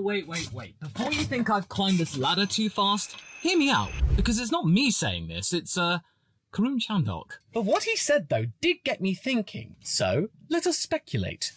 wait. Before you think I've climbed this ladder too fast, hear me out, because it's not me saying this, it's, Karun Chandhok. But what he said, though, did get me thinking. So, let us speculate.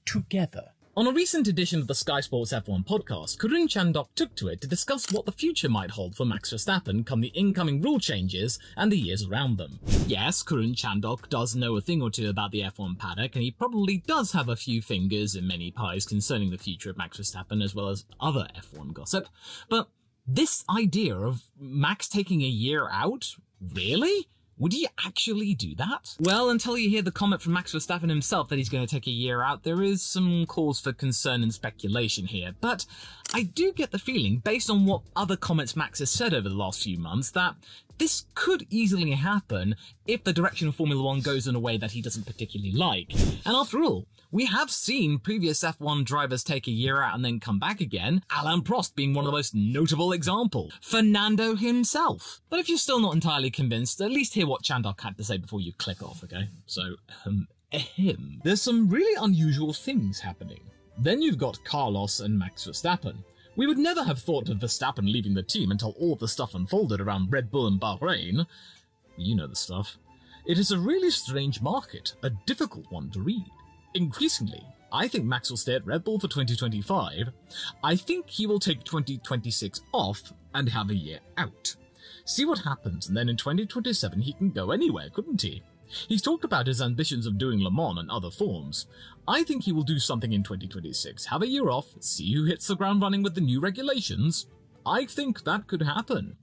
Together. On a recent edition of the Sky Sports F1 podcast, Karun Chandhok took to it to discuss what the future might hold for Max Verstappen come the incoming rule changes and the years around them. Yes, Karun Chandhok does know a thing or two about the F1 paddock, and he probably does have a few fingers in many pies concerning the future of Max Verstappen as well as other F1 gossip, but this idea of Max taking a year out? Really? Would he actually do that? Well, until you hear the comment from Max Verstappen himself that he's going to take a year out, there is some cause for concern and speculation here. But I do get the feeling, based on what other comments Max has said over the last few months, that this could easily happen if the direction of Formula 1 goes in a way that he doesn't particularly like. And after all, we have seen previous F1 drivers take a year out and then come back again, Alain Prost being one of the most notable examples, Fernando himself. But if you're still not entirely convinced, at least hear what Chandhok had to say before you click off, okay? So, There's some really unusual things happening. Then you've got Carlos and Max Verstappen. We would never have thought of Verstappen leaving the team until all the stuff unfolded around Red Bull and Bahrain. You know the stuff. It is a really strange market, a difficult one to read. Increasingly, I think Max will stay at Red Bull for 2025. I think he will take 2026 off and have a year out. See what happens, and then in 2027 he can go anywhere, couldn't he? He's talked about his ambitions of doing Le Mans and other forms. I think he will do something in 2026, have a year off, see who hits the ground running with the new regulations. I think that could happen.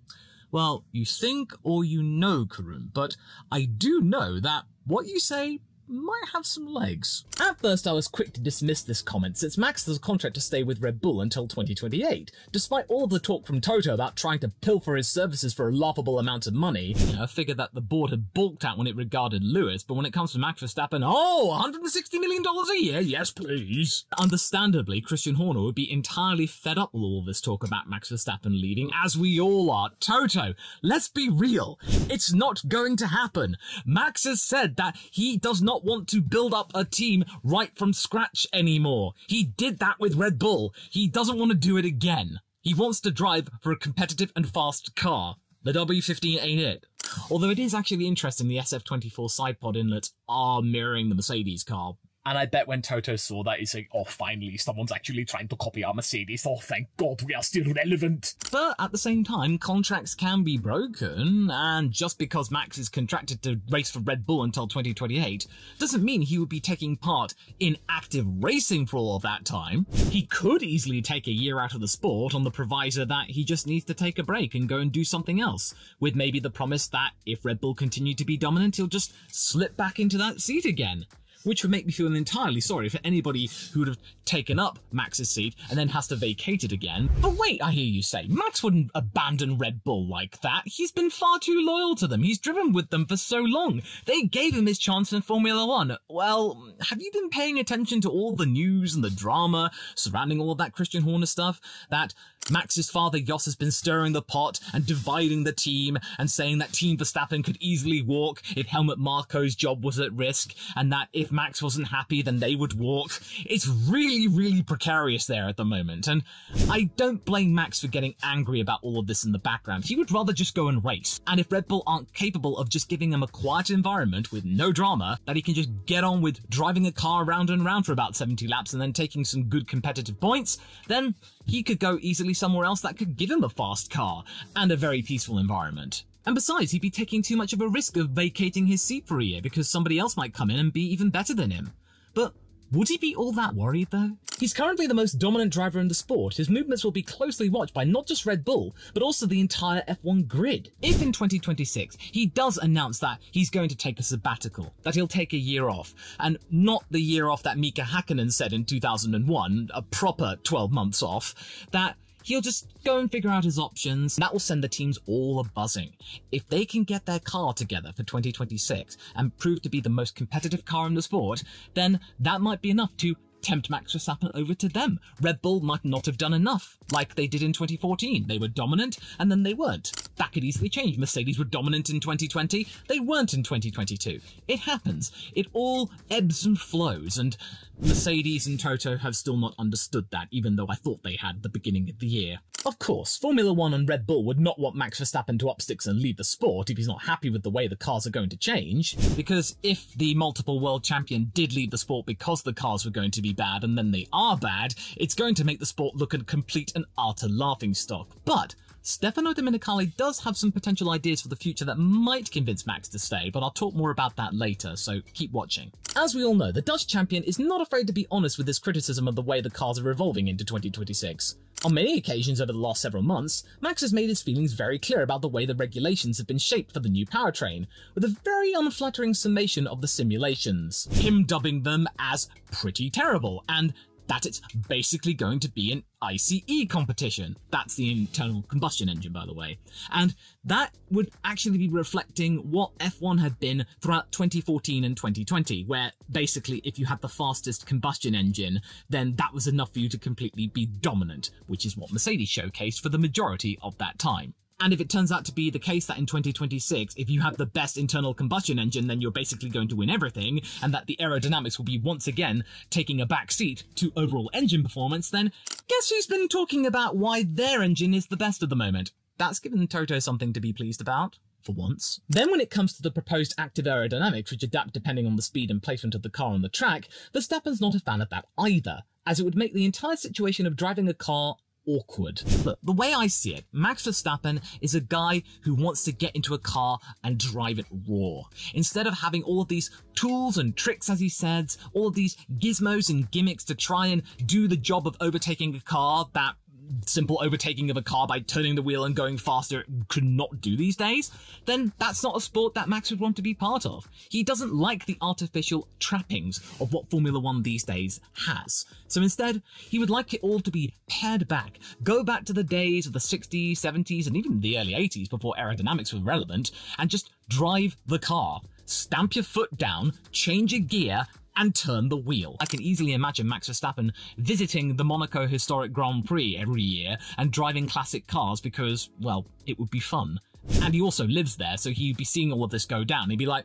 Well, you think or you know, Karun, but I do know that what you say might have some legs. At first I was quick to dismiss this comment since Max has a contract to stay with Red Bull until 2028, despite all of the talk from Toto about trying to pilfer his services for a laughable amount of money. I figured that the board had balked at when it regarded Lewis, but when it comes to Max Verstappen, oh, $160 million a year, yes please. Understandably, Christian Horner would be entirely fed up with all this talk about Max Verstappen leaving, as we all are. Toto, let's be real, it's not going to happen. Max has said that he does not want to build up a team right from scratch anymore. He did that with Red Bull. He doesn't want to do it again. He wants to drive for a competitive and fast car. The W15 ain't it. Although it is actually interesting the SF24 side pod inlets are mirroring the Mercedes car. And I bet when Toto saw that, he's saying, oh, finally, someone's actually trying to copy our Mercedes. Oh, thank God, we are still relevant. But at the same time, contracts can be broken, and just because Max is contracted to race for Red Bull until 2028 doesn't mean he would be taking part in active racing for all of that time. He could easily take a year out of the sport on the proviso that he just needs to take a break and go and do something else, with maybe the promise that if Red Bull continued to be dominant, he'll just slip back into that seat again. Which would make me feel entirely sorry for anybody who would have taken up Max's seat and then has to vacate it again. But wait, I hear you say, Max wouldn't abandon Red Bull like that. He's been far too loyal to them. He's driven with them for so long. They gave him his chance in Formula 1. Well, have you been paying attention to all the news and the drama surrounding all of that Christian Horner stuff? That Max's father Jos has been stirring the pot and dividing the team and saying that Team Verstappen could easily walk if Helmut Marko's job was at risk, and that if Max wasn't happy then they would walk. It's really, really precarious there at the moment, and I don't blame Max for getting angry about all of this in the background. He would rather just go and race, and if Red Bull aren't capable of just giving him a quiet environment with no drama that he can just get on with driving a car round and round for about 70 laps and then taking some good competitive points, then he could go easily somewhere else that could give him a fast car and a very peaceful environment. And besides, he'd be taking too much of a risk of vacating his seat for a year because somebody else might come in and be even better than him. But would he be all that worried though? He's currently the most dominant driver in the sport. His movements will be closely watched by not just Red Bull, but also the entire F1 grid. If in 2026 he does announce that he's going to take a sabbatical, that he'll take a year off, and not the year off that Mika Hakkinen said in 2001, a proper 12 months off, that he'll just go and figure out his options. That will send the teams all a-buzzing. If they can get their car together for 2026 and prove to be the most competitive car in the sport, then that might be enough to tempt Max Verstappen over to them. Red Bull might not have done enough, like they did in 2014. They were dominant, and then they weren't. That could easily change. Mercedes were dominant in 2020. They weren't in 2022. It happens. It all ebbs and flows, and Mercedes and Toto have still not understood that, even though I thought they had at the beginning of the year. Of course, Formula One and Red Bull would not want Max Verstappen to up sticks and leave the sport if he's not happy with the way the cars are going to change, because if the multiple world champion did leave the sport because the cars were going to be bad, and then they are bad, it's going to make the sport look a complete and utter laughingstock. But Stefano Domenicali does have some potential ideas for the future that might convince Max to stay, but I'll talk more about that later, so keep watching. As we all know, the Dutch champion is not afraid to be honest with his criticism of the way the cars are evolving into 2026. On many occasions over the last several months, Max has made his feelings very clear about the way the regulations have been shaped for the new powertrain, with a very unflattering summation of the simulations, him dubbing them as pretty terrible, and that it's basically going to be an ICE competition. That's the internal combustion engine, by the way. And that would actually be reflecting what F1 had been throughout 2014 and 2020, where basically if you had the fastest combustion engine, then that was enough for you to completely be dominant, which is what Mercedes showcased for the majority of that time. And if it turns out to be the case that in 2026, if you have the best internal combustion engine, then you're basically going to win everything, and that the aerodynamics will be once again taking a back seat to overall engine performance, then guess who's been talking about why their engine is the best at the moment? That's given Toto something to be pleased about, for once. Then when it comes to the proposed active aerodynamics, which adapt depending on the speed and placement of the car on the track, Verstappen's not a fan of that either, as it would make the entire situation of driving a car awkward. Look, the way I see it, Max Verstappen is a guy who wants to get into a car and drive it raw. Instead of having all of these tools and tricks, as he says, all of these gizmos and gimmicks to try and do the job of overtaking a car that simple overtaking of a car by turning the wheel and going faster could not do these days, then that's not a sport that Max would want to be part of. He doesn't like the artificial trappings of what Formula One these days has. So instead, he would like it all to be pared back, go back to the days of the 60s, 70s, and even the early 80s before aerodynamics was relevant, and just drive the car. Stamp your foot down, change a gear, and turn the wheel. I can easily imagine Max Verstappen visiting the Monaco Historic Grand Prix every year and driving classic cars because, well, it would be fun. And he also lives there, so he'd be seeing all of this go down. He'd be like,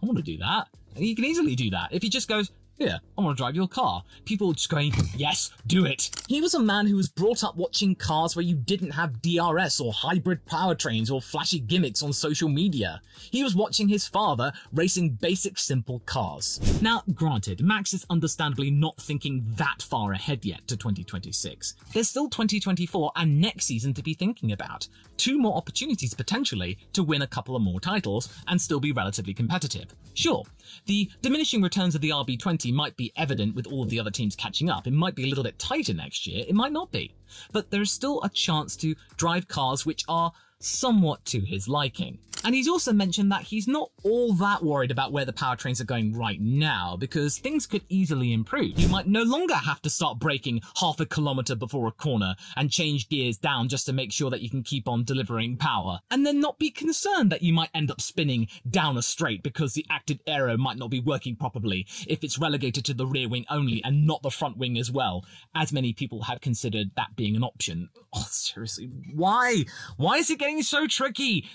I want to do that. And he can easily do that. If he just goes, yeah, I want to drive your car. People just going, yes, do it. He was a man who was brought up watching cars where you didn't have DRS or hybrid powertrains or flashy gimmicks on social media. He was watching his father racing basic, simple cars. Now, granted, Max is understandably not thinking that far ahead yet to 2026. There's still 2024 and next season to be thinking about. 2 more opportunities potentially to win a couple of more titles and still be relatively competitive. Sure, the diminishing returns of the RB20 might be evident with all of the other teams catching up. It might be a little bit tighter next year, it might not be. But there's still a chance to drive cars which are somewhat to his liking. And he's also mentioned that he's not all that worried about where the powertrains are going right now, because things could easily improve. You might no longer have to start braking half a kilometre before a corner and change gears down just to make sure that you can keep on delivering power, and then not be concerned that you might end up spinning down a straight because the active aero might not be working properly if it's relegated to the rear wing only and not the front wing as well, as many people have considered that being an option. Oh, seriously, why? Why is it getting so tricky?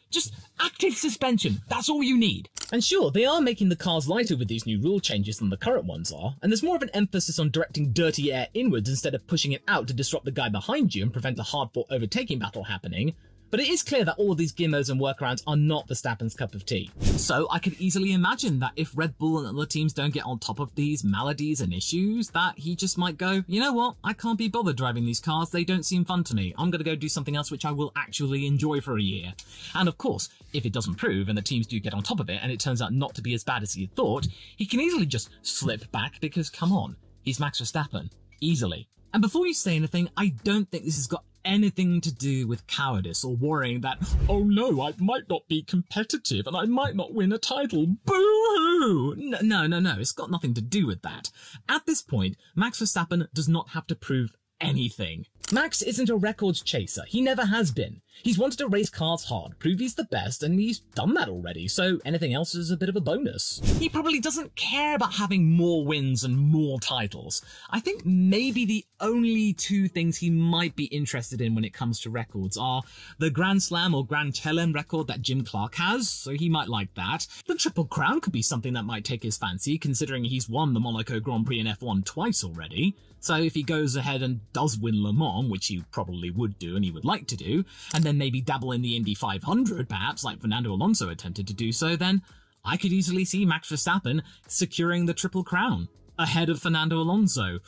Just active suspension, that's all you need. And sure, they are making the cars lighter with these new rule changes than the current ones are, and there's more of an emphasis on directing dirty air inwards instead of pushing it out to disrupt the guy behind you and prevent a hard-fought overtaking battle happening. But it is clear that all of these gimmos and workarounds are not Verstappen's cup of tea. So I could easily imagine that if Red Bull and other teams don't get on top of these maladies and issues, that he just might go, you know what, I can't be bothered driving these cars, they don't seem fun to me. I'm going to go do something else which I will actually enjoy for a year. And of course, if it doesn't prove and the teams do get on top of it and it turns out not to be as bad as he had thought, he can easily just slip back because, come on, he's Max Verstappen. Easily. And before you say anything, I don't think this has got anything to do with cowardice or worrying that, oh no, I might not be competitive and I might not win a title. Boo-hoo! No, it's got nothing to do with that. At this point, Max Verstappen does not have to prove anything. Max isn't a records chaser. He never has been. He's wanted to race cars hard, prove he's the best, and he's done that already, so anything else is a bit of a bonus. He probably doesn't care about having more wins and more titles. I think maybe the only two things he might be interested in when it comes to records are the Grand Slam or Grand Chelem record that Jim Clark has, so he might like that. The Triple Crown could be something that might take his fancy, considering he's won the Monaco Grand Prix in F1 twice already. So if he goes ahead and does win Le Mans, which he probably would do and he would like to do, and then maybe dabble in the Indy 500 perhaps, like Fernando Alonso attempted to do so, then I could easily see Max Verstappen securing the Triple Crown ahead of Fernando Alonso.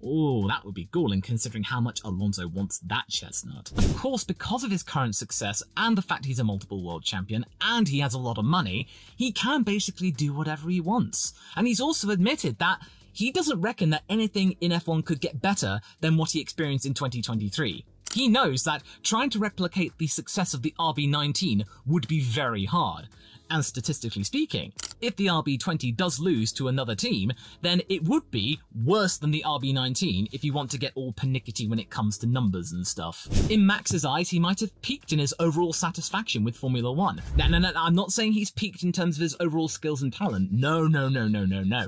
Oh, that would be galling considering how much Alonso wants that chestnut. Of course, because of his current success and the fact he's a multiple world champion and he has a lot of money, he can basically do whatever he wants. And he's also admitted that he doesn't reckon that anything in F1 could get better than what he experienced in 2023. He knows that trying to replicate the success of the RB19 would be very hard. And statistically speaking, if the RB20 does lose to another team, then it would be worse than the RB19 if you want to get all pernickety when it comes to numbers and stuff. In Max's eyes, he might have peaked in his overall satisfaction with Formula 1. No, I'm not saying he's peaked in terms of his overall skills and talent. No.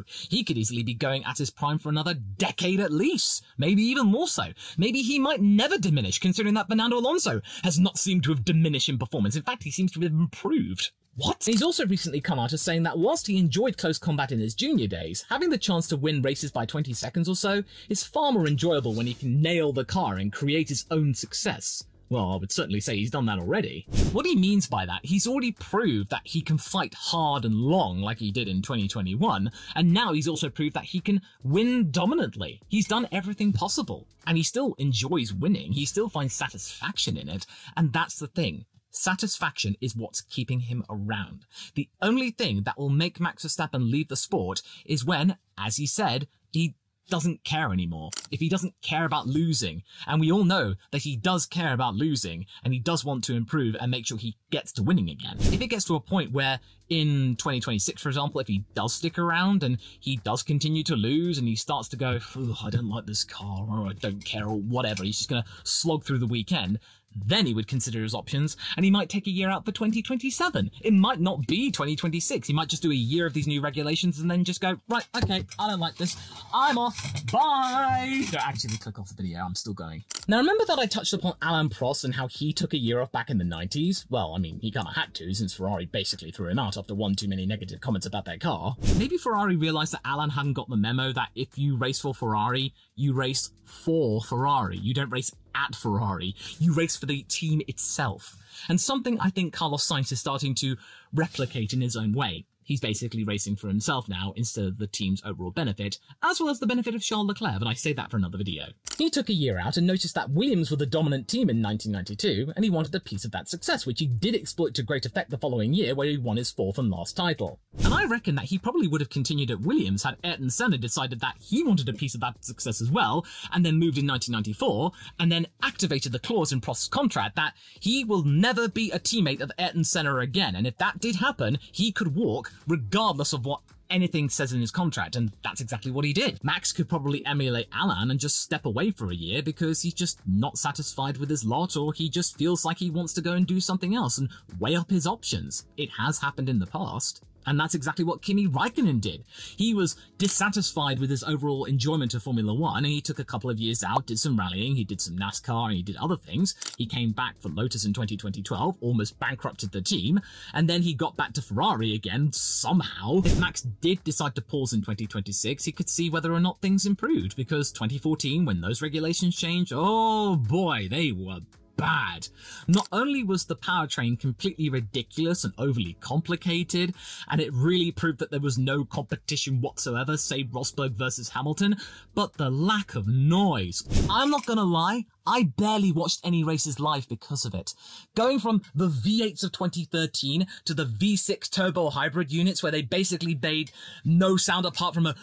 He could easily be going at his prime for another decade at least, maybe even more so. Maybe he might never diminish, considering that Fernando Alonso has not seemed to have diminished in performance. In fact, he seems to have improved. What? He's also recently come out as saying that whilst he enjoyed close combat in his junior days, having the chance to win races by 20 seconds or so is far more enjoyable when he can nail the car and create his own success. Well, I would certainly say he's done that already. What he means by that, he's already proved that he can fight hard and long like he did in 2021, and now he's also proved that he can win dominantly. He's done everything possible, and he still enjoys winning. He still finds satisfaction in it, and that's the thing. Satisfaction is what's keeping him around. The only thing that will make Max Verstappen leave the sport is when, as he said, he doesn't care anymore. If he doesn't care about losing, and we all know that he does care about losing, and he does want to improve and make sure he gets to winning again. If it gets to a point where in 2026, for example, if he does stick around and he does continue to lose and he starts to go, I don't like this car, or I don't care, or whatever, he's just going to slog through the weekend, then he would consider his options, and he might take a year out for 2027. It might not be 2026. He might just do a year of these new regulations and then just go, right, okay, I don't like this. I'm off. Bye. Don't actually click off the video. I'm still going. Now, remember that I touched upon Alain Prost and how he took a year off back in the 90s? Well, I mean, he kind of had to, since Ferrari basically threw him out after one too many negative comments about their car. Maybe Ferrari realized that Alain hadn't got the memo that if you race for Ferrari, you race for Ferrari. You don't race at Ferrari. You race for the team itself. And something I think Carlos Sainz is starting to replicate in his own way. He's basically racing for himself now instead of the team's overall benefit, as well as the benefit of Charles Leclerc, but I say that for another video. He took a year out and noticed that Williams were the dominant team in 1992, and he wanted a piece of that success, which he did exploit to great effect the following year, where he won his fourth and last title. And I reckon that he probably would have continued at Williams had Ayrton Senna decided that he wanted a piece of that success as well, and then moved in 1994, and then activated the clause in Prost's contract that he will never be a teammate of Ayrton Senna again, and if that did happen, he could walk regardless of what anything says in his contract, and that's exactly what he did. Max could probably emulate Alain and just step away for a year because he's just not satisfied with his lot, or he just feels like he wants to go and do something else and weigh up his options. It has happened in the past. And that's exactly what Kimi Räikkönen did. He was dissatisfied with his overall enjoyment of Formula 1, and he took a couple of years out, did some rallying, he did some NASCAR, and he did other things. He came back for Lotus in 2012, almost bankrupted the team, and then he got back to Ferrari again, somehow. If Max did decide to pause in 2026, he could see whether or not things improved, because 2014, when those regulations changed, oh boy, they were bad. Not only was the powertrain completely ridiculous and overly complicated, and it really proved that there was no competition whatsoever, say Rosberg versus Hamilton, but the lack of noise. I'm not gonna lie, I barely watched any races live because of it. Going from the V8s of 2013 to the V6 turbo hybrid units where they basically made no sound apart from a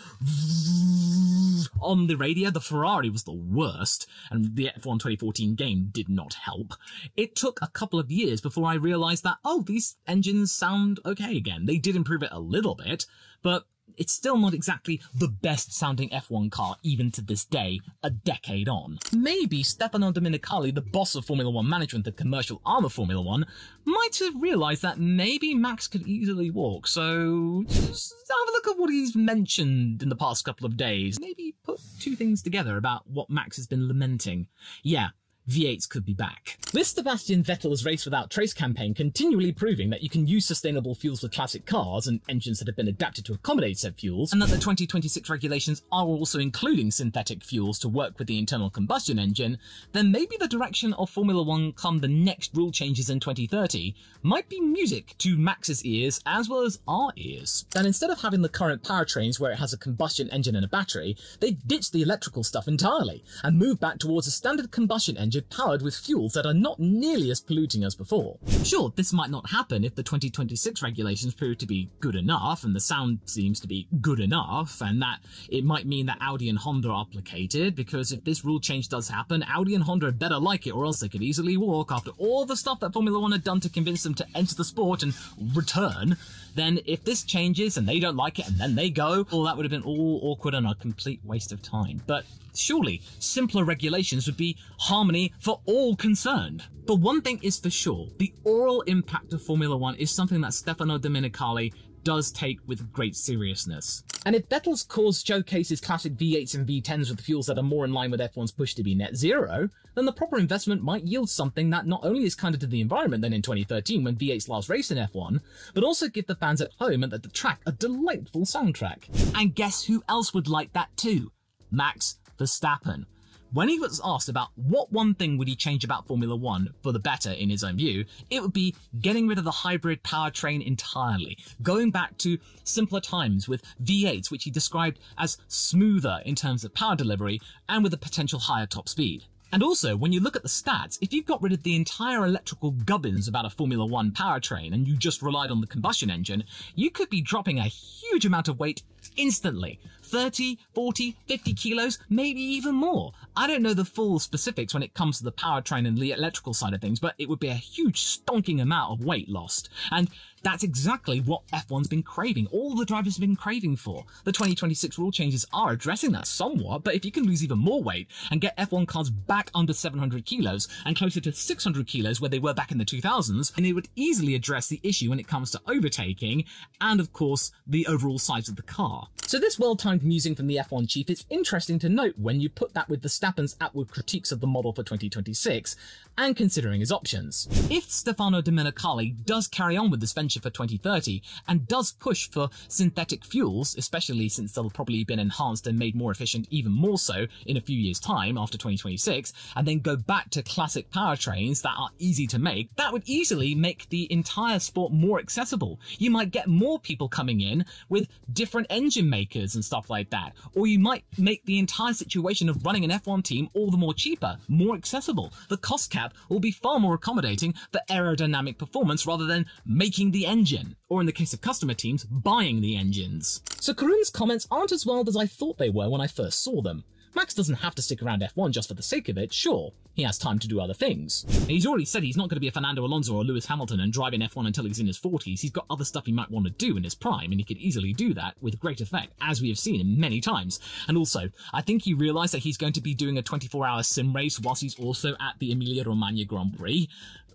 on the radio, the Ferrari was the worst, and the F1 2014 game did not help. It took a couple of years before I realized that, oh, these engines sound okay again. They did improve it a little bit, but it's still not exactly the best sounding F1 car even to this day, a decade on. Maybe Stefano Domenicali, the boss of Formula 1 management, the commercial arm of Formula 1, might have realised that maybe Max could easily walk, so just have a look at what he's mentioned in the past couple of days. Maybe put two things together about what Max has been lamenting. Yeah, V8s could be back. With Sebastian Vettel's Race Without Trace campaign continually proving that you can use sustainable fuels for classic cars and engines that have been adapted to accommodate said fuels, and that the 2026 regulations are also including synthetic fuels to work with the internal combustion engine, then maybe the direction of Formula 1 come the next rule changes in 2030 might be music to Max's ears as well as our ears. That instead of having the current powertrains where it has a combustion engine and a battery, they ditch the electrical stuff entirely and move back towards a standard combustion engine powered with fuels that are not nearly as polluting as before. Sure, this might not happen if the 2026 regulations prove to be good enough, and the sound seems to be good enough, and that it might mean that Audi and Honda are placated, because if this rule change does happen, Audi and Honda had better like it, or else they could easily walk after all the stuff that Formula 1 had done to convince them to enter the sport and return. Then if this changes and they don't like it and then they go, well, that would have been all awkward and a complete waste of time. But surely simpler regulations would be harmony for all concerned. But one thing is for sure, the oral impact of Formula 1 is something that Stefano Domenicali does take with great seriousness. And if Vettel's cause showcases classic V8s and V10s with fuels that are more in line with F1's push to be net zero, then the proper investment might yield something that not only is kinder to the environment than in 2013 when V8's last raced in F1, but also give the fans at home and at the track a delightful soundtrack. And guess who else would like that too? Max Verstappen. When he was asked about what one thing would he change about Formula 1 for the better in his own view, it would be getting rid of the hybrid powertrain entirely, going back to simpler times with V8s, which he described as smoother in terms of power delivery and with a potential higher top speed. And also, when you look at the stats, if you've got rid of the entire electrical gubbins about a Formula 1 powertrain and you just relied on the combustion engine, you could be dropping a huge amount of weight instantly. 30, 40, 50 kilos, maybe even more. I don't know the full specifics when it comes to the powertrain and the electrical side of things, but it would be a huge stonking amount of weight lost. And that's exactly what F1's been craving. All the drivers have been craving for. The 2026 rule changes are addressing that somewhat, but if you can lose even more weight and get F1 cars back under 700 kilos and closer to 600 kilos where they were back in the 2000s, then it would easily address the issue when it comes to overtaking and, of course, the overall size of the car. So this well-timed musing from the F1 chief is interesting to note when you put that with Verstappen's outward critiques of the model for 2026 and considering his options. If Stefano Domenicali does carry on with this venture for 2030 and does push for synthetic fuels, especially since they'll probably been enhanced and made more efficient even more so in a few years' time after 2026, and then go back to classic powertrains that are easy to make, that would easily make the entire sport more accessible. You might get more people coming in with different engine makers and stuff like that, or you might make the entire situation of running an F1 team all the more cheaper, more accessible. The cost cap will be far more accommodating for aerodynamic performance rather than making the engine, or in the case of customer teams, buying the engines. So Karun's comments aren't as wild as I thought they were when I first saw them. Max doesn't have to stick around F1 just for the sake of it, sure. He has time to do other things. He's already said he's not going to be a Fernando Alonso or Lewis Hamilton and drive in F1 until he's in his 40s. He's got other stuff he might want to do in his prime, and he could easily do that with great effect, as we have seen many times. And also, I think he realised that he's going to be doing a 24-hour sim race whilst he's also at the Emilia-Romagna Grand Prix.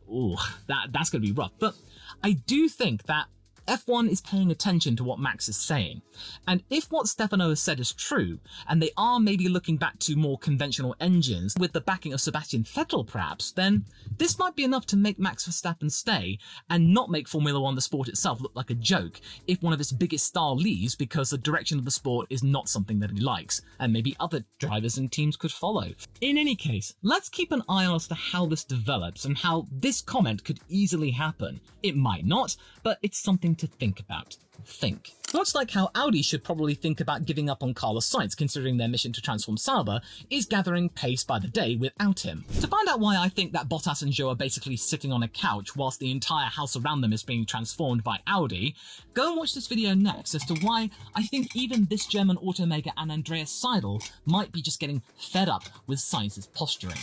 Ooh, that's going to be rough. But I do think that F1 is paying attention to what Max is saying. And if what Stefano has said is true, and they are maybe looking back to more conventional engines with the backing of Sebastian Vettel perhaps, then this might be enough to make Max Verstappen stay and not make Formula 1 the sport itself look like a joke if one of its biggest stars leaves because the direction of the sport is not something that he likes, and maybe other drivers and teams could follow. In any case, let's keep an eye on as to how this develops and how this comment could easily happen. It might not, but it's something to think about. Think. Much like how Audi should probably think about giving up on Carlos Sainz, considering their mission to transform Sauber is gathering pace by the day without him. To find out why I think that Bottas and Zhou are basically sitting on a couch whilst the entire house around them is being transformed by Audi, go and watch this video next as to why I think even this German automaker and Andreas Seidel might be just getting fed up with Sainz's posturing.